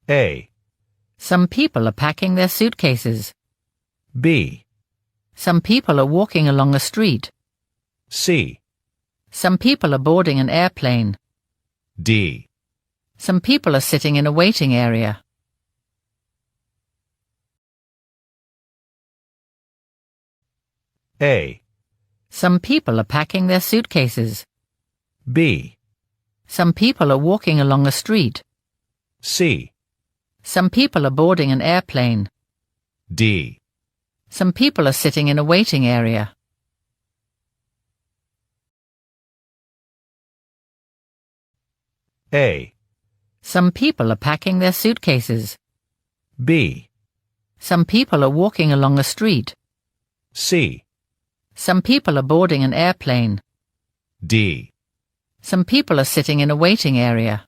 A. Some people are packing their suitcases. B. Some people are walking along a street. C. Some people are boarding an airplane. D. Some people are sitting in a waiting area. A. Some people are packing their suitcases. B. Some people are walking along a street. C. Some people are boarding an airplane. D. Some people are sitting in a waiting area. A. Some people are packing their suitcases. B. Some people are walking along a street. C. Some people are boarding an airplane. D. Some people are sitting in a waiting area.